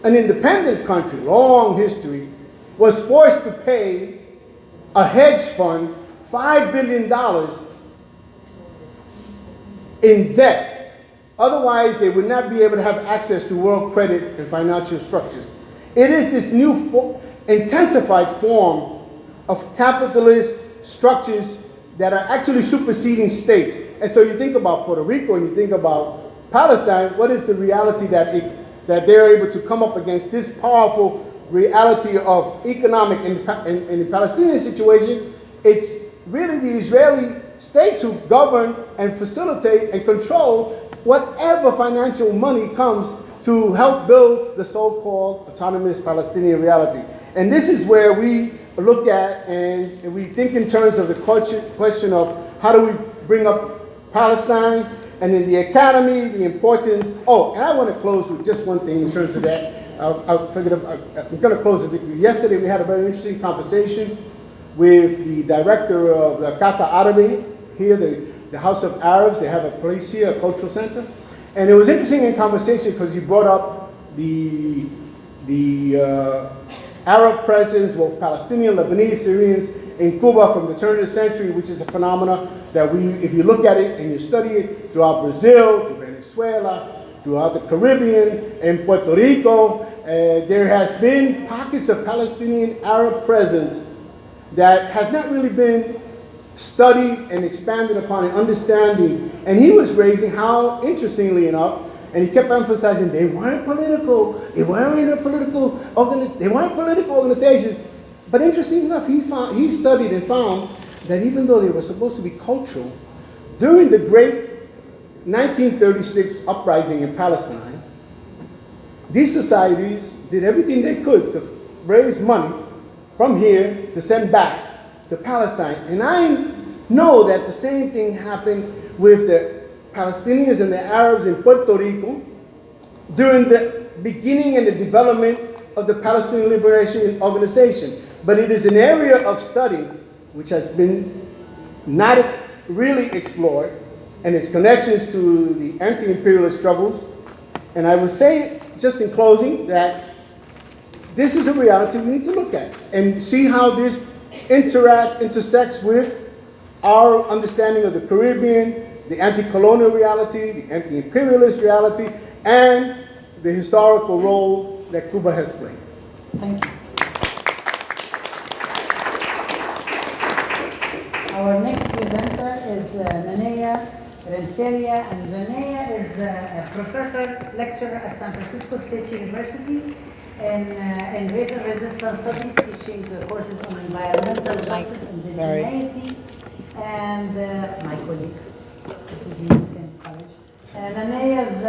an independent country, long history, was forced to pay a hedge fund $5 billion in debt. Otherwise, they would not be able to have access to world credit and financial structures. It is this new intensified form of capitalist structures that are actually superseding states. And so you think about Puerto Rico and you think about Palestine, what is the reality that they're able to come up against this powerful reality of economic in the Palestinian situation? It's really the Israeli states who govern and facilitate and control whatever financial money comes to help build the so-called autonomous Palestinian reality. And this is where we look at and we think in terms of the question of how do we bring up Palestine, and in the academy, the importance. Oh, and I want to close with just one thing in terms of that. I'm going to close it. Yesterday we had a very interesting conversation with the director of the Casa Árabe here, the House of Arabs. They have a place here, a cultural center. And it was interesting in conversation because you brought up the Arab presence, both Palestinian, Lebanese, Syrians in Cuba from the turn of the century, which is a phenomenon that if you look at it and you study it throughout Brazil, through Venezuela, throughout the Caribbean, and Puerto Rico, there has been pockets of Palestinian Arab presence that has not really been studied and expanded upon and understanding. And he was raising how, interestingly enough, and he kept emphasizing they weren't political, they weren't political organizations. But interesting enough, he studied and found that even though they were supposed to be cultural, during the great 1936 uprising in Palestine, these societies did everything they could to raise money from here to send back to Palestine. And I know that the same thing happened with the Palestinians and the Arabs in Puerto Rico during the beginning and the development of the Palestinian Liberation Organization. But it is an area of study which has been not really explored, and its connections to the anti-imperialist struggles. And I would say, just in closing, that this is a reality we need to look at and see how this intersects with our understanding of the Caribbean, the anti-colonial reality, the anti-imperialist reality, and the historical role that Cuba has played. Thank you. Our next presenter is Nanea, Ranteria, and Nanea is a professor lecturer at San Francisco State University in race and resistance studies, teaching the courses on environmental justice and indigeneity, and my colleague, teaching in the same college. Nanea's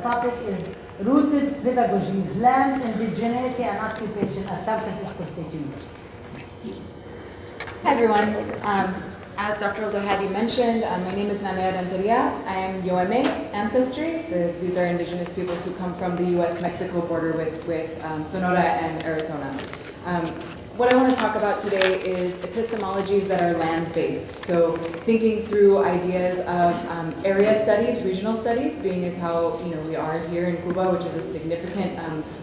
topic is Rooted Pedagogies, Land, Indigeneity, and Occupation at San Francisco State University. Hi everyone. As Dr. Abdulhadi mentioned, my name is Nanea Ranteria. I am Jaime ancestry. These are indigenous peoples who come from the U.S.-Mexico border with Sonora and Arizona. What I want to talk about today is epistemologies that are land-based. So thinking through ideas of area studies, regional studies, being as how we are here in Cuba, which is a significant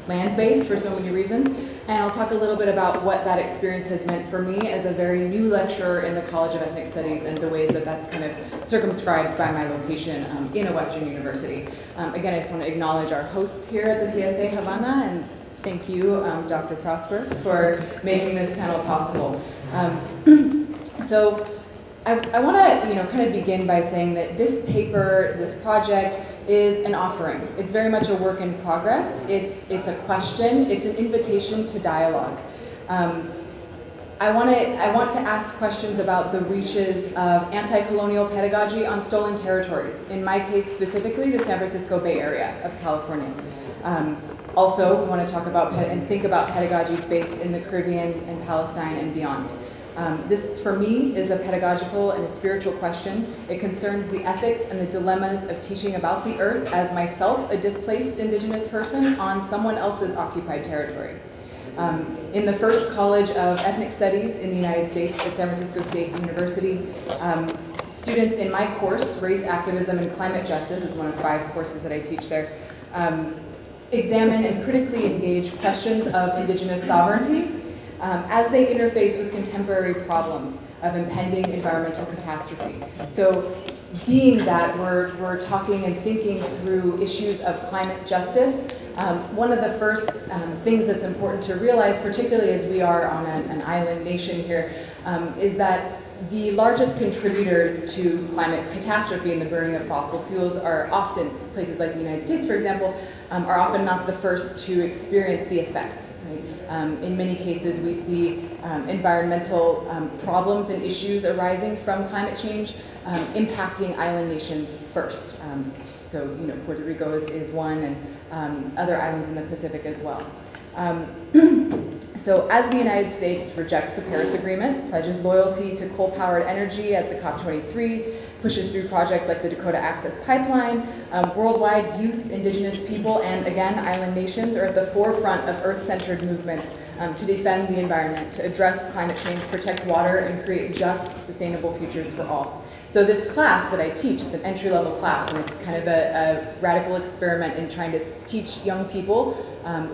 land base for so many reasons. And I'll talk a little bit about what that experience has meant for me as a very new lecturer in the College of Ethnic Studies and the ways that that's kind of circumscribed by my location in a Western university. Again, I just want to acknowledge our hosts here at the CSA Havana, and thank you, Dr. Prosper, for making this panel possible. So I want to kind of begin by saying that this paper, this project, is an offering. It's very much a work in progress. It's a question. It's an invitation to dialogue. I want to ask questions about the reaches of anti-colonial pedagogy on stolen territories. In my case, specifically, the San Francisco Bay Area of California. Also, we want to talk about and think about pedagogies based in the Caribbean and Palestine and beyond. This, for me, is a pedagogical and a spiritual question. It concerns the ethics and the dilemmas of teaching about the earth as myself, a displaced indigenous person, on someone else's occupied territory. In the first College of Ethnic Studies in the United States at San Francisco State University, students in my course, Race, Activism, and Climate Justice, is one of 5 courses that I teach there, examine and critically engage questions of indigenous sovereignty as they interface with contemporary problems of impending environmental catastrophe. So being that we're talking and thinking through issues of climate justice, one of the first things that's important to realize, particularly as we are on an island nation here, is that the largest contributors to climate catastrophe and the burning of fossil fuels are often, places like the United States, for example, are often not the first to experience the effects. Right? In many cases, we see environmental problems and issues arising from climate change impacting island nations first. So, Puerto Rico is one, and other islands in the Pacific as well. So as the United States rejects the Paris Agreement, pledges loyalty to coal-powered energy at the COP23, pushes through projects like the Dakota Access Pipeline, worldwide youth, indigenous people, and again, island nations are at the forefront of Earth-centered movements to defend the environment, to address climate change, protect water, and create just, sustainable futures for all. So this class that I teach, it's an entry-level class, and it's kind of a radical experiment in trying to teach young people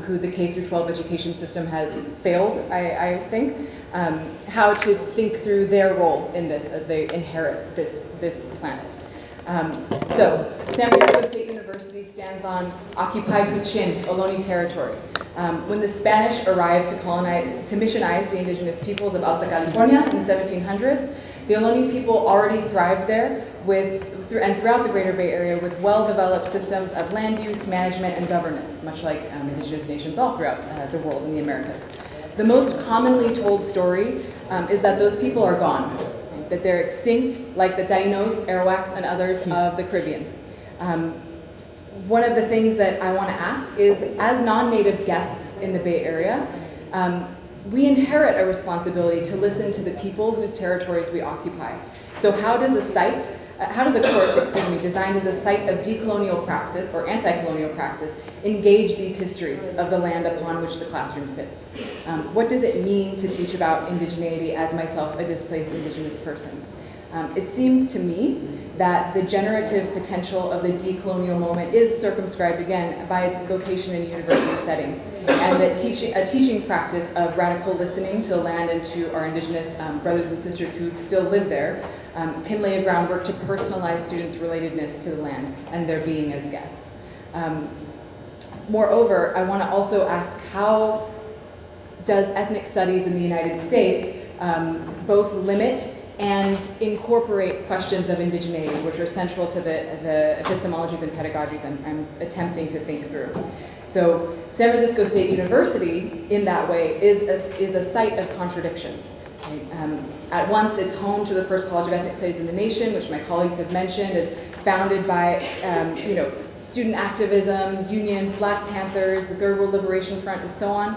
who the K-12 education system has failed, I think, how to think through their role in this as they inherit this planet. So San Francisco State University stands on occupied Huichin, Ohlone territory. When the Spanish arrived to missionize the indigenous peoples of Alta California in the 1700s, the Ohlone people already thrived there and throughout the Greater Bay Area with well-developed systems of land use, management, and governance, much like indigenous nations all throughout the world in the Americas. The most commonly told story is that those people are gone, that they're extinct, like the Tainos, Arawaks, and others of the Caribbean. One of the things that I want to ask is, as non-native guests in the Bay Area, we inherit a responsibility to listen to the people whose territories we occupy. So how does a course, designed as a site of decolonial praxis or anti-colonial praxis, engage these histories of the land upon which the classroom sits? What does it mean to teach about indigeneity as myself a displaced indigenous person? It seems to me that the generative potential of the decolonial moment is circumscribed again by its location in a university setting, and that a teaching practice of radical listening to the land and to our indigenous brothers and sisters who still live there can lay a groundwork to personalize students' relatedness to the land and their being as guests. Moreover, I want to also ask, how does ethnic studies in the United States both limit and incorporate questions of indigeneity, which are central to the epistemologies and pedagogies I'm attempting to think through. So San Francisco State University, in that way, is a site of contradictions. Right? At once, it's home to the first College of Ethnic Studies in the nation, which my colleagues have mentioned, is founded by student activism, unions, Black Panthers, the Third World Liberation Front, and so on.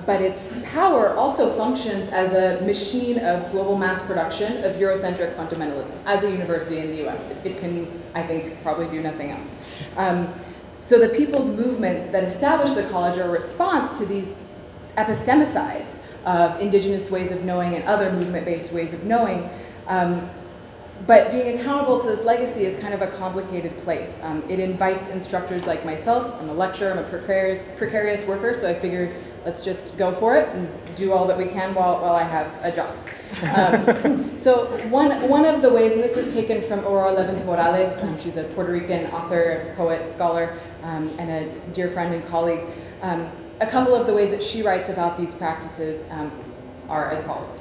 But its power also functions as a machine of global mass production of Eurocentric fundamentalism as a university in the US. It can, I think, probably do nothing else. So the people's movements that establish the college are a response to these epistemicides of indigenous ways of knowing and other movement-based ways of knowing. But being accountable to this legacy is kind of a complicated place. It invites instructors like myself. I'm a lecturer, I'm a precarious worker, so I figured let's just go for it and do all that we can while I have a job. So one of the ways, and this is taken from Aurora Levens Morales, she's a Puerto Rican author, poet, scholar, and a dear friend and colleague. A couple of the ways that she writes about these practices are as follows.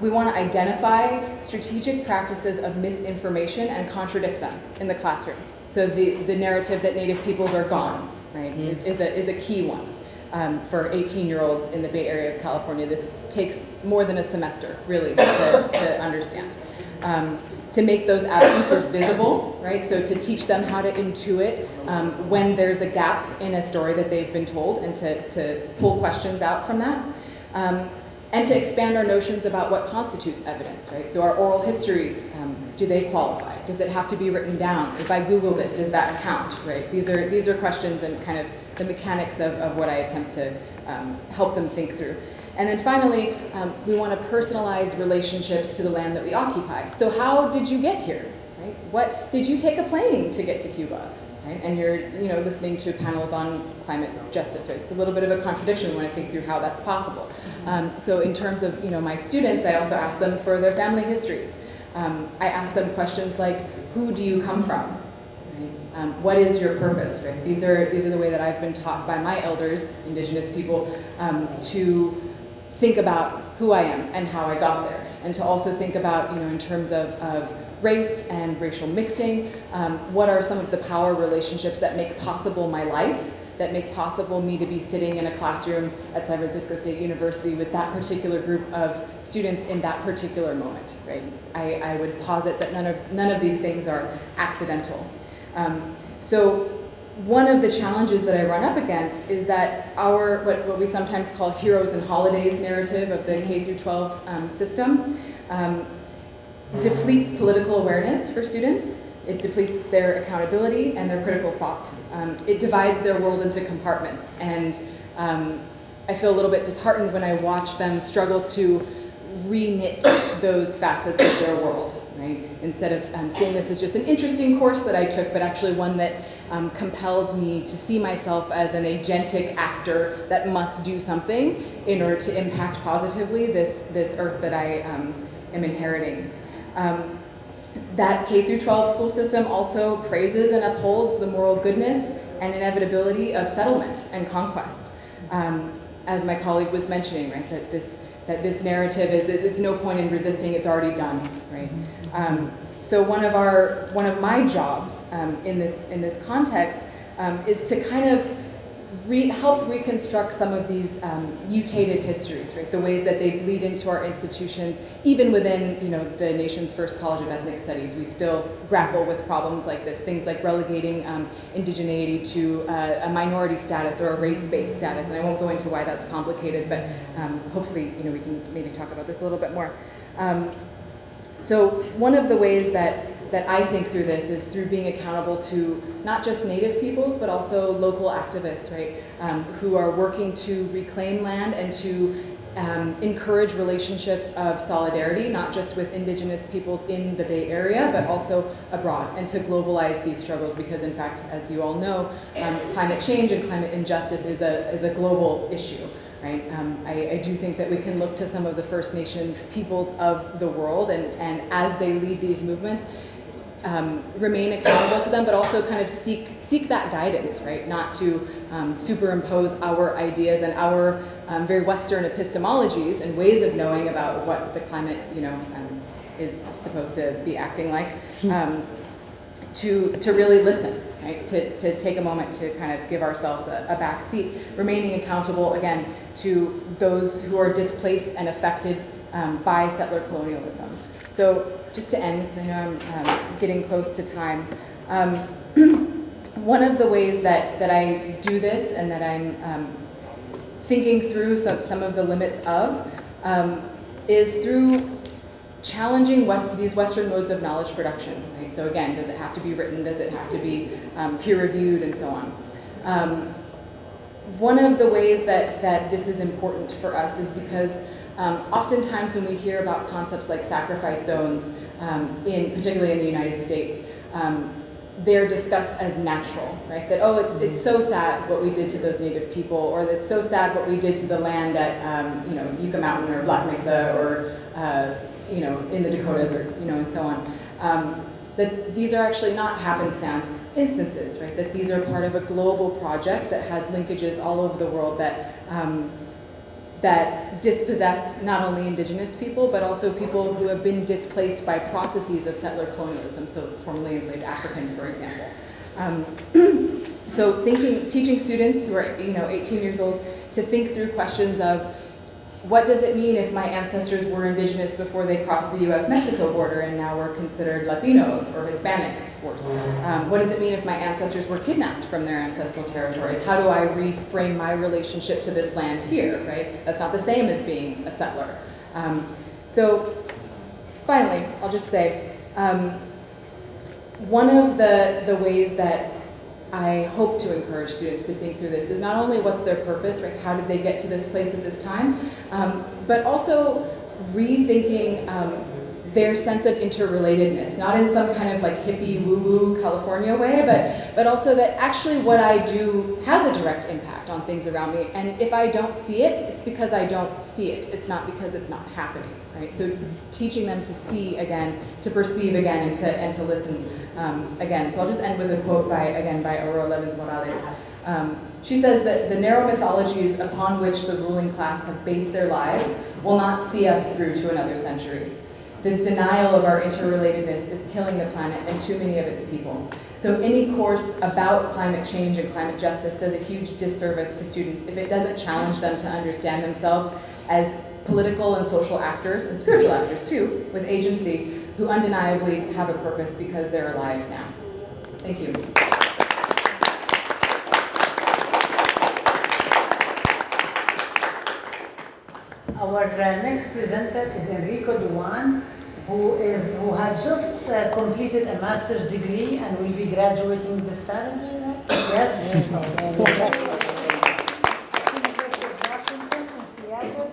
We want to identify strategic practices of misinformation and contradict them in the classroom. So the narrative that Native peoples are gone, right, is a key one. For 18-year-olds in the Bay Area of California, this takes more than a semester, really, to understand. To make those absences visible, right? So to teach them how to intuit when there's a gap in a story that they've been told, and to pull questions out from that. And to expand our notions about what constitutes evidence, right? So our oral histories, do they qualify? Does it have to be written down? If I Googled it, does that count, right? These are questions and kind of the mechanics of what I attempt to help them think through. And then finally, we want to personalize relationships to the land that we occupy. So how did you get here, right? Did you take a plane to get to Cuba? right? And you're, listening to panels on climate justice, right? It's a little bit of a contradiction when I think through how that's possible. So in terms of, my students, I also ask them for their family histories. I ask them questions like, who do you come from? Right? What is your purpose, right? These are the way that I've been taught by my elders, indigenous people, to think about who I am and how I got there. And to also think about, in terms of race and racial mixing, what are some of the power relationships that make possible my life, that make possible me to be sitting in a classroom at San Francisco State University with that particular group of students in that particular moment, right? I would posit that none of these things are accidental. So one of the challenges that I run up against is that our, what we sometimes call heroes and holidays narrative of the K through 12 system depletes political awareness for students. It depletes their accountability and their critical thought. It divides their world into compartments, and I feel a little bit disheartened when I watch them struggle to re-knit those facets of their world, right? Instead of seeing this as just an interesting course that I took, but actually one that compels me to see myself as an agentic actor that must do something in order to impact positively this earth that I am inheriting. That K through 12 school system also praises and upholds the moral goodness and inevitability of settlement and conquest. As my colleague was mentioning, right, that this narrative is, it's no point in resisting, it's already done, right? So one of my jobs in this context is to kind of help reconstruct some of these mutated histories, right? The ways that they bleed into our institutions, even within, the nation's first College of Ethnic Studies. We still grapple with problems like this, things like relegating indigeneity to a minority status or a race-based status. And I won't go into why that's complicated, but hopefully, we can maybe talk about this a little bit more. So one of the ways that I think through this is through being accountable to not just Native peoples, but also local activists, right, who are working to reclaim land and to encourage relationships of solidarity, not just with indigenous peoples in the Bay Area, but also abroad, and to globalize these struggles, because in fact, as you all know, climate change and climate injustice is a global issue. Right? I do think that we can look to some of the First Nations peoples of the world, and as they lead these movements, remain accountable to them, but also kind of seek that guidance, right? Not to superimpose our ideas and our very Western epistemologies and ways of knowing about what the climate, is supposed to be acting like, to really listen. Right? To take a moment to kind of give ourselves a back seat, remaining accountable, again, to those who are displaced and affected by settler colonialism. So just to end, because I know I'm getting close to time, one of the ways that I do this and that I'm thinking through some of the limits of is through challenging these Western modes of knowledge production. Right? So again, does it have to be written? Does it have to be peer-reviewed, and so on? One of the ways that this is important for us is because oftentimes when we hear about concepts like sacrifice zones, particularly in the United States, they're discussed as natural, right? That, it's so sad what we did to those Native people, or it's so sad what we did to the land at, Yucca Mountain or Black Mesa, or in the Dakotas, or, and so on. That these are actually not happenstance instances, right? That these are part of a global project that has linkages all over the world that that dispossess not only indigenous people, but also people who have been displaced by processes of settler colonialism, so formerly enslaved Africans, for example. So teaching students who are 18 years old to think through questions of, what does it mean if my ancestors were indigenous before they crossed the US-Mexico border and now were considered Latinos or Hispanics? What does it mean if my ancestors were kidnapped from their ancestral territories? How do I reframe my relationship to this land here, right? That's not the same as being a settler. So finally, I'll just say, one of the ways that I hope to encourage students to think through this is not only what's their purpose, right? How did they get to this place at this time, but also rethinking their sense of interrelatedness, not in some kind of like hippie woo-woo California way, but also that actually what I do has a direct impact on things around me. And if I don't see it, it's because I don't see it. It's not because it's not happening, right? So teaching them to see again, to perceive again, and to listen again. So I'll just end with a quote by Aurora Levins Morales. She says that the narrow mythologies upon which the ruling class have based their lives will not see us through to another century. This denial of our interrelatedness is killing the planet and too many of its people. So any course about climate change and climate justice does a huge disservice to students if it doesn't challenge them to understand themselves as political and social actors, and spiritual actors too, with agency, who undeniably have a purpose because they're alive now. Thank you. Our next presenter is Enrico Doan, who has just completed a master's degree and will be graduating this Saturday. Right? Yes. University of Washington in Seattle.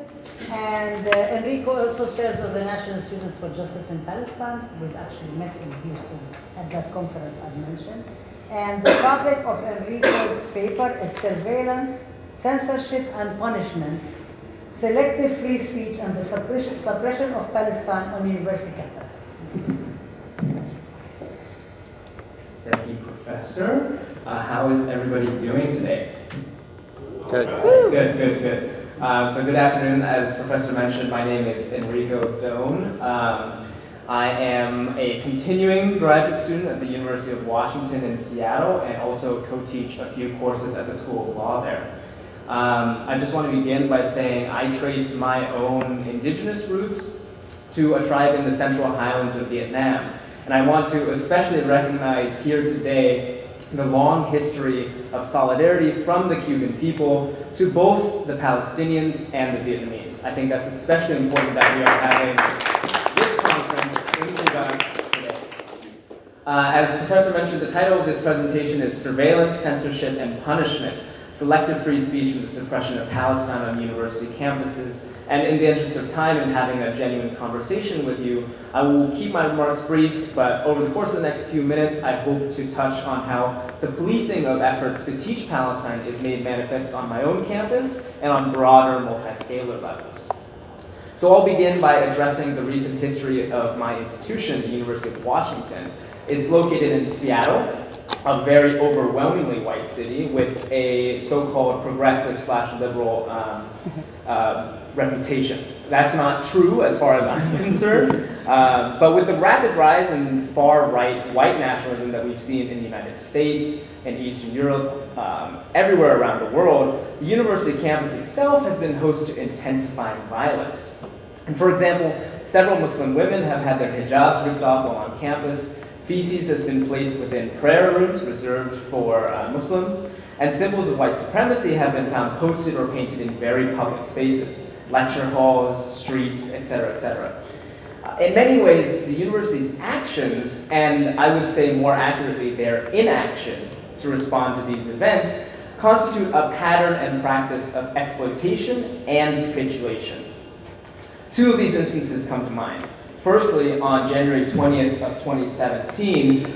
And Enrico also serves as the National Students for Justice in Palestine. We've actually met in Houston at that conference I mentioned. And the topic of Enrico's paper is Surveillance, Censorship, and Punishment, Selective Free Speech and the Suppression of Palestine on University Campus. Thank you, Professor. How is everybody doing today? Good. Good. So good afternoon. As Professor mentioned, my name is Enrico Doan. I am a continuing graduate student at the University of Washington in Seattle and also co-teach a few courses at the School of Law there. I just want to begin by saying I trace my own indigenous roots to a tribe in the Central Highlands of Vietnam. And I want to especially recognize here today the long history of solidarity from the Cuban people to both the Palestinians and the Vietnamese. I think that's especially important that we are having this conference in Cuba today. As the professor mentioned, the title of this presentation is Surveillance, Censorship, and Punishment, Selective Free Speech and the Suppression of Palestine on University Campuses. And in the interest of time and having a genuine conversation with you, I will keep my remarks brief, but over the course of the next few minutes, I hope to touch on how the policing of efforts to teach Palestine is made manifest on my own campus and on broader multi-scalar levels. So I'll begin by addressing the recent history of my institution, the University of Washington. It's located in Seattle, a very overwhelmingly white city with a so-called progressive/liberal reputation. That's not true as far as I'm concerned, but with the rapid rise in far-right white nationalism that we've seen in the United States and Eastern Europe, everywhere around the world, the university campus itself has been host to intensifying violence. And for example, several Muslim women have had their hijabs ripped off while on campus. Feces has been placed within prayer rooms reserved for Muslims, and symbols of white supremacy have been found posted or painted in very public spaces, lecture halls, streets, etc., etc. In many ways, the university's actions, and I would say more accurately their inaction to respond to these events, constitute a pattern and practice of exploitation and capitulation. Two of these instances come to mind. Firstly, on January 20th of 2017,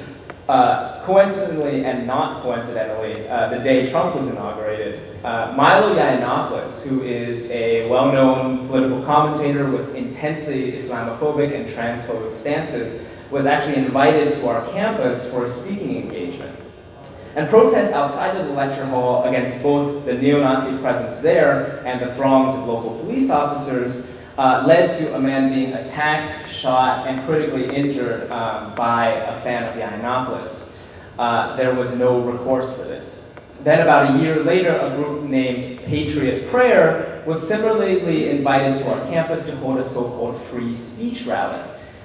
coincidentally and not coincidentally, the day Trump was inaugurated, Milo Yiannopoulos, who is a well-known political commentator with intensely Islamophobic and transphobic stances, was actually invited to our campus for a speaking engagement. And protests outside of the lecture hall against both the neo-Nazi presence there and the throngs of local police officers led to a man being attacked, shot, and critically injured by a fan of Yiannopoulos. There was no recourse for this. Then about a year later, a group named Patriot Prayer was similarly invited to our campus to hold a so-called free speech rally.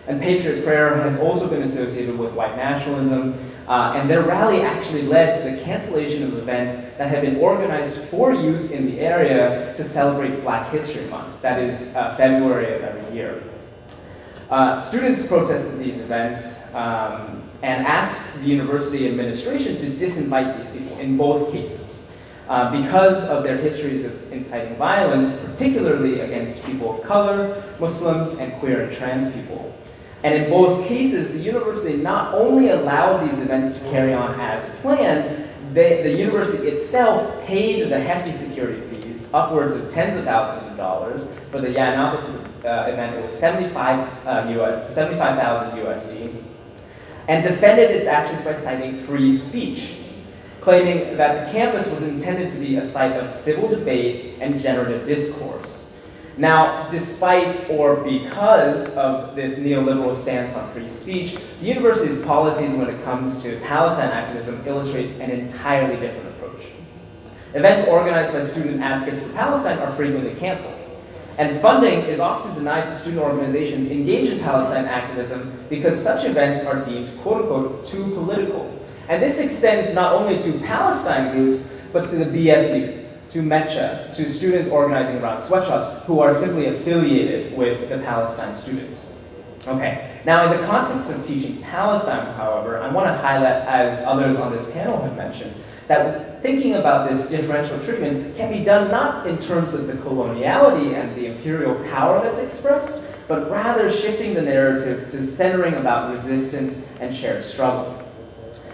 And Patriot Prayer has also been associated with white nationalism, and their rally actually led to the cancellation of events that had been organized for youth in the area to celebrate Black History Month, that is February of every year. Students protested these events and asked the university administration to disinvite these people in both cases because of their histories of inciting violence, particularly against people of color, Muslims, and queer and trans people. And in both cases, the university not only allowed these events to carry on as planned, the university itself paid the hefty security fees, upwards of tens of thousands of dollars. For the Yiannopoulos event, it was 75,000 USD, and defended its actions by citing free speech, claiming that the campus was intended to be a site of civil debate and generative discourse. Now, despite or because of this neoliberal stance on free speech, the university's policies when it comes to Palestine activism illustrate an entirely different approach. Events organized by student advocates for Palestine are frequently canceled, and funding is often denied to student organizations engaged in Palestine activism because such events are deemed, quote unquote, too political. And this extends not only to Palestine groups, but to the BSU, to MECHA, to students organizing around sweatshops who are simply affiliated with the Palestine students. Okay, now in the context of teaching Palestine, however, I want to highlight, as others on this panel have mentioned, that thinking about this differential treatment can be done not in terms of the coloniality and the imperial power that's expressed, but rather shifting the narrative to centering about resistance and shared struggle.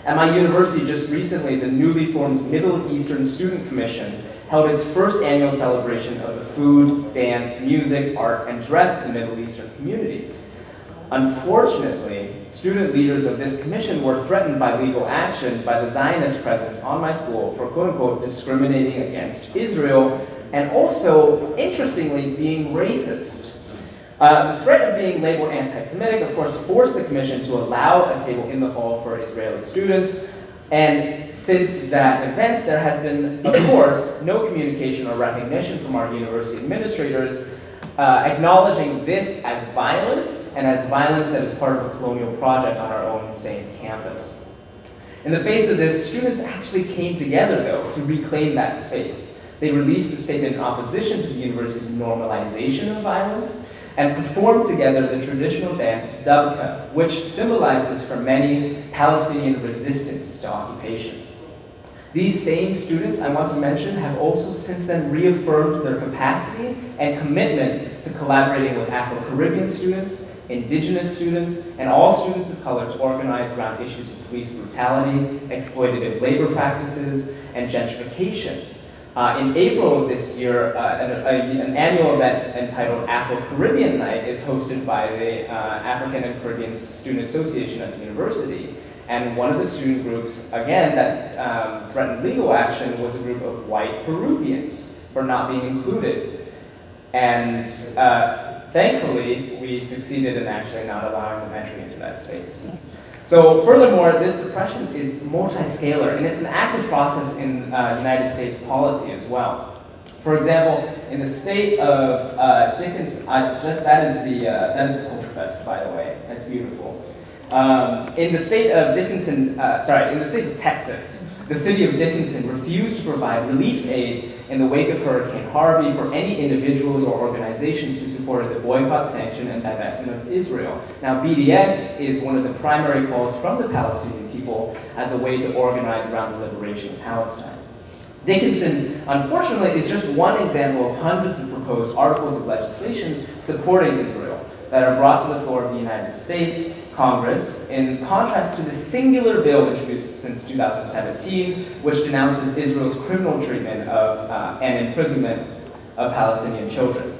At my university just recently, the newly formed Middle Eastern Student Commission held its first annual celebration of the food, dance, music, art, and dress of the Middle Eastern community. Unfortunately, student leaders of this commission were threatened by legal action by the Zionist presence on my school for quote-unquote discriminating against Israel and also, interestingly, being racist. The threat of being labeled anti-Semitic, of course, forced the commission to allow a table in the hall for Israeli students. And since that event, there has been, of course, no communication or recognition from our university administrators acknowledging this as violence, and as violence that is part of a colonial project on our own same campus. In the face of this, students actually came together, though, to reclaim that space. They released a statement in opposition to the university's normalization of violence, and performed together the traditional dance Dabka, which symbolizes for many Palestinian resistance to occupation. These same students, I want to mention, have also since then reaffirmed their capacity and commitment to collaborating with Afro-Caribbean students, indigenous students, and all students of color to organize around issues of police brutality, exploitative labor practices, and gentrification. In April of this year, an annual event entitled Afro-Caribbean Night is hosted by the African and Caribbean Student Association at the university. And one of the student groups, again, that threatened legal action was a group of white Peruvians for not being included. And thankfully, we succeeded in actually not allowing them entry into that space. So furthermore, this suppression is multi-scalar, and it's an active process in United States policy as well. For example, in the state of Dickinson, that is the Culture Fest, by the way. That's beautiful. In the state of Texas, the city of Dickinson refused to provide relief aid in the wake of Hurricane Harvey for any individuals or organizations who supported the boycott, sanction, and divestment of Israel. Now, BDS is one of the primary calls from the Palestinian people as a way to organize around the liberation of Palestine. Dickinson, unfortunately, is just one example of hundreds of proposed articles of legislation supporting Israel that are brought to the floor of the United States Congress, in contrast to the singular bill introduced since 2017, which denounces Israel's criminal treatment of and imprisonment of Palestinian children.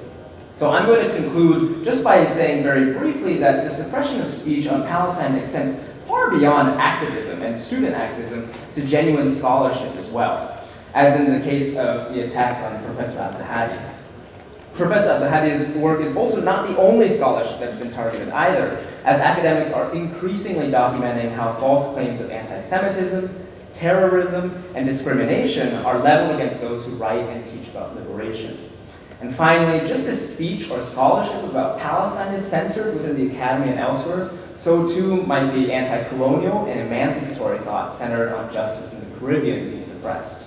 So I'm going to conclude just by saying very briefly that the suppression of speech on Palestine extends far beyond activism and student activism to genuine scholarship as well, as in the case of the attacks on Professor Abdulhadi. Professor Abdulhadi's work is also not the only scholarship that's been targeted either, as academics are increasingly documenting how false claims of anti-Semitism, terrorism, and discrimination are leveled against those who write and teach about liberation. And finally, just as speech or scholarship about Palestine is censored within the academy and elsewhere, so too might be anti-colonial and emancipatory thought centered on justice in the Caribbean be suppressed.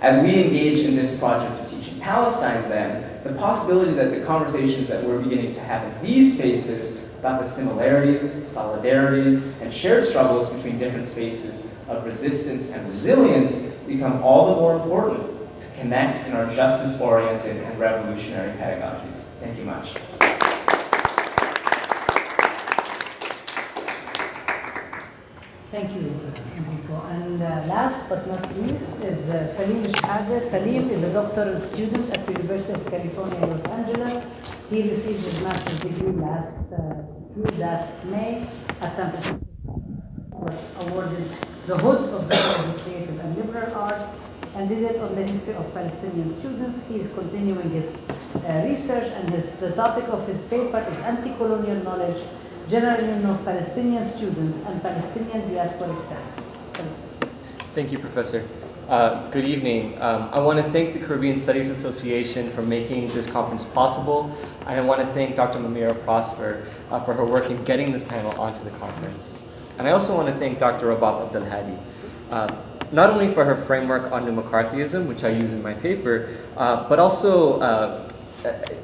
As we engage in this project of teaching Palestine, then, the possibility that the conversations that we're beginning to have in these spaces about the similarities, solidarities, and shared struggles between different spaces of resistance and resilience become all the more important to connect in our justice-oriented and revolutionary pedagogies. Thank you much. Thank you, Enrico. And last but not least is Saliem Shehadeh. Saliem is a doctoral student at the University of California, Los Angeles. He received his master's degree last May at San Francisco. Awarded the Hood of the Order of Creative and Liberal Arts, and did it on the history of Palestinian students. He is continuing his research, and the topic of his paper is anti-colonial knowledge, generally known of Palestinian students and Palestinian diasporic praxis. Thank you, Professor. Good evening. I want to thank the Caribbean Studies Association for making this conference possible, and I want to thank Dr. Mamyrah Prosper for her work in getting this panel onto the conference. And I also want to thank Dr. Rabab Abdulhadi, not only for her framework on New McCarthyism, which I use in my paper, but also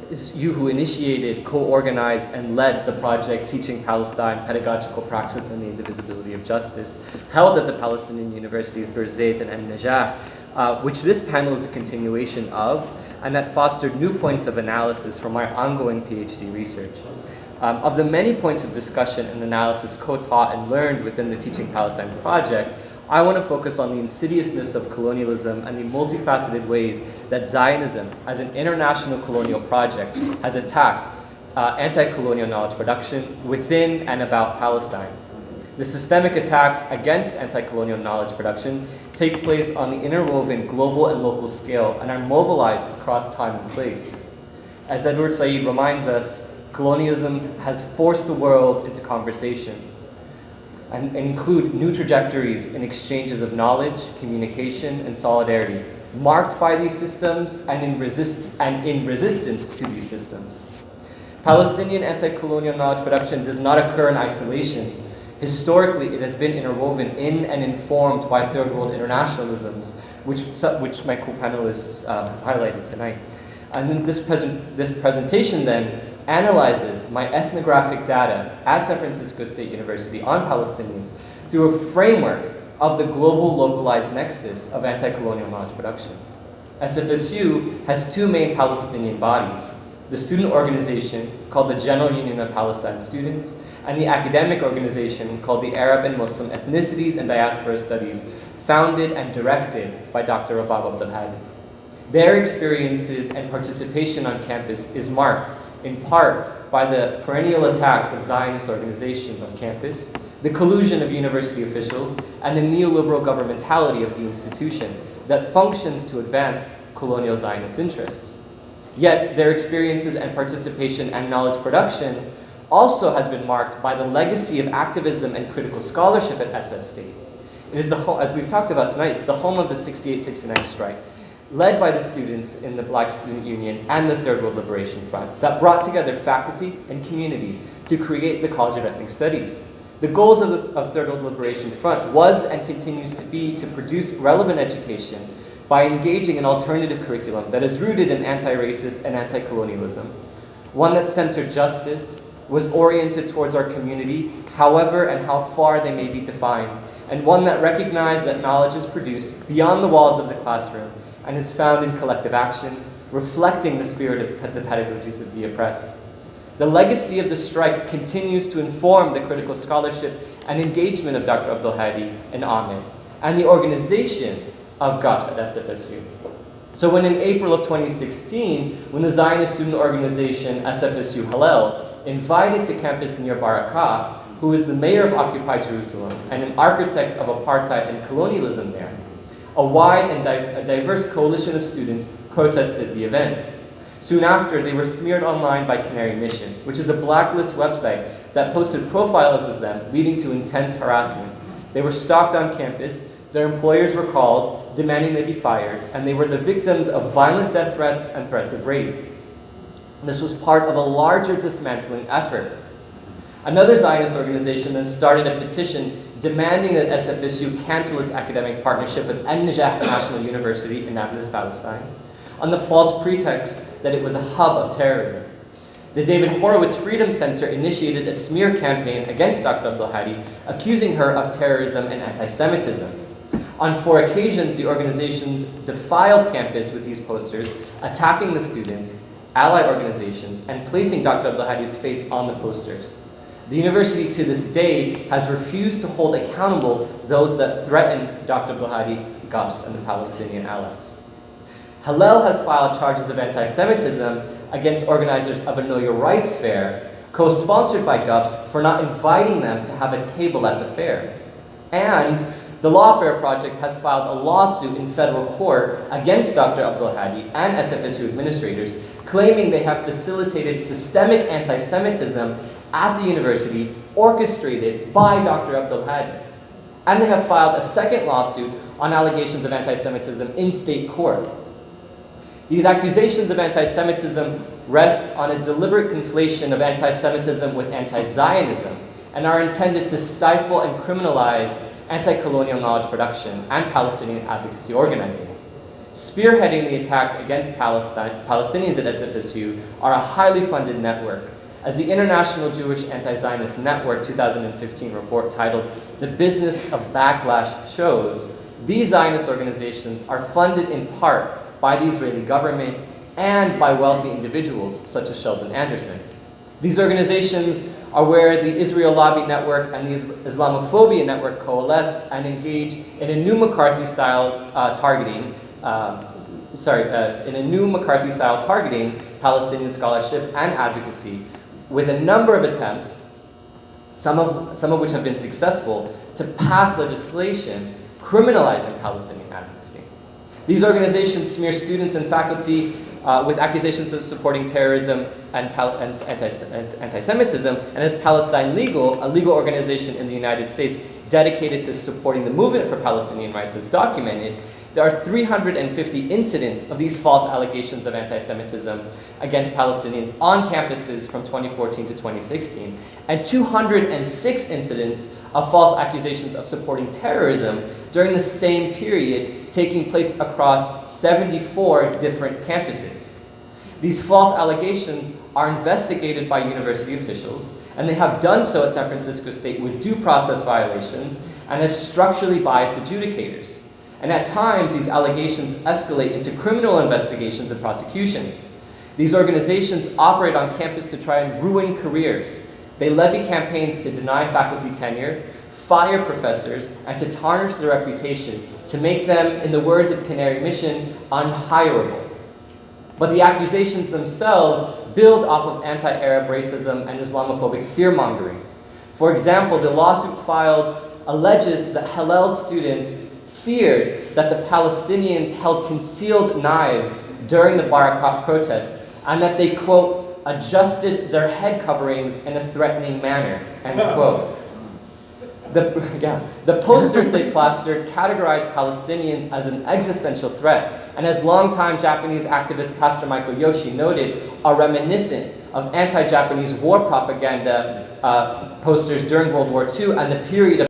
is you who initiated, co-organized, and led the project Teaching Palestine, Pedagogical Praxis, and the Indivisibility of Justice, held at the Palestinian universities Birzeit and Najah, which this panel is a continuation of, and that fostered new points of analysis for my ongoing PhD research. Of the many points of discussion and analysis co-taught and learned within the Teaching Palestine project, I want to focus on the insidiousness of colonialism and the multifaceted ways that Zionism, as an international colonial project, has attacked anti-colonial knowledge production within and about Palestine. The systemic attacks against anti-colonial knowledge production take place on the interwoven global and local scale and are mobilized across time and place. As Edward Said reminds us, colonialism has forced the world into conversation and include new trajectories in exchanges of knowledge, communication, and solidarity, marked by these systems and in resistance to these systems. Palestinian anti-colonial knowledge production does not occur in isolation. Historically, it has been interwoven in and informed by third world internationalisms, which my co-panelists highlighted tonight. And then this presentation then analyzes my ethnographic data at San Francisco State University on Palestinians through a framework of the global localized nexus of anti-colonial knowledge production. SFSU has two main Palestinian bodies: the student organization called the General Union of Palestine Students, and the academic organization called the Arab and Muslim Ethnicities and Diaspora Studies, founded and directed by Dr. Rabab Abdulhadi. Their experiences and participation on campus is marked in part by the perennial attacks of Zionist organizations on campus, the collusion of university officials, and the neoliberal governmentality of the institution that functions to advance colonial Zionist interests. Yet their experiences and participation and knowledge production also has been marked by the legacy of activism and critical scholarship at SF State. It is the home, as we've talked about tonight, it's the home of the 68-69 strike, led by the students in the Black Student Union and the Third World Liberation Front, that brought together faculty and community to create the College of Ethnic Studies. The goals of the Third World Liberation Front was and continues to be to produce relevant education by engaging an alternative curriculum that is rooted in anti-racist and anti-colonialism, one that centered justice, was oriented towards our community, however and how far they may be defined, and one that recognized that knowledge is produced beyond the walls of the classroom and is found in collective action, reflecting the spirit of the pedagogies of the oppressed. The legacy of the strike continues to inform the critical scholarship and engagement of Dr. Abdulhadi and Ahmed, and the organization of GUPS at SFSU. So when in April of 2016, when the Zionist student organization SFSU Hallel invited to campus near Barakah, who is the mayor of occupied Jerusalem and an architect of apartheid and colonialism there, a wide and diverse coalition of students protested the event. Soon after, they were smeared online by Canary Mission, which is a blacklist website that posted profiles of them, leading to intense harassment. They were stalked on campus, their employers were called, demanding they be fired, and they were the victims of violent death threats and threats of rape. This was part of a larger dismantling effort. Another Zionist organization then started a petition demanding that SFSU cancel its academic partnership with Najah National University in Nablus, Palestine, on the false pretext that it was a hub of terrorism. The David Horowitz Freedom Center initiated a smear campaign against Dr. Abdulhadi, accusing her of terrorism and anti-Semitism. On 4 occasions, the organizations defiled campus with these posters, attacking the students, allied organizations, and placing Dr. Abdulhadi's face on the posters. The university to this day has refused to hold accountable those that threaten Dr. Abdulhadi, GUPS, and the Palestinian allies. Hillel has filed charges of anti-Semitism against organizers of a Know Your Rights fair, co-sponsored by GUPS, for not inviting them to have a table at the fair. And the Lawfare Project has filed a lawsuit in federal court against Dr. Abdulhadi and SFSU administrators, claiming they have facilitated systemic anti-Semitism at the university orchestrated by Dr. Abdulhadi. And they have filed a second lawsuit on allegations of anti-Semitism in state court. These accusations of anti-Semitism rest on a deliberate conflation of anti-Semitism with anti-Zionism and are intended to stifle and criminalize anti-colonial knowledge production and Palestinian advocacy organizing. Spearheading the attacks against Palestinians at SFSU are a highly funded network. As the International Jewish Anti-Zionist Network 2015 report titled "The Business of Backlash" shows, these Zionist organizations are funded in part by the Israeli government and by wealthy individuals such as Sheldon Anderson. These organizations are where the Israel Lobby Network and the Islamophobia Network coalesce and engage in a new McCarthy-style targeting Palestinian scholarship and advocacy, with a number of attempts, some of which have been successful, to pass legislation criminalizing Palestinian advocacy. These organizations smear students and faculty with accusations of supporting terrorism and anti-Semitism, and as Palestine Legal, a legal organization in the United States dedicated to supporting the movement for Palestinian rights, has documented, there are 350 incidents of these false allegations of anti-Semitism against Palestinians on campuses from 2014 to 2016, and 206 incidents of false accusations of supporting terrorism during the same period, taking place across 74 different campuses. These false allegations are investigated by university officials, and they have done so at San Francisco State with due process violations and as structurally biased adjudicators. And at times, these allegations escalate into criminal investigations and prosecutions. These organizations operate on campus to try and ruin careers. They levy campaigns to deny faculty tenure, fire professors, and to tarnish their reputation, to make them, in the words of Canary Mission, unhireable. But the accusations themselves build off of anti-Arab racism and Islamophobic fear-mongering. For example, the lawsuit filed alleges that Hillel students feared that the Palestinians held concealed knives during the Barakat protest, and that they, quote, adjusted their head coverings in a threatening manner, end quote. The posters they plastered categorized Palestinians as an existential threat, and as longtime Japanese activist Pastor Michael Yoshi noted, are reminiscent of anti-Japanese war propaganda posters during World War II and the period of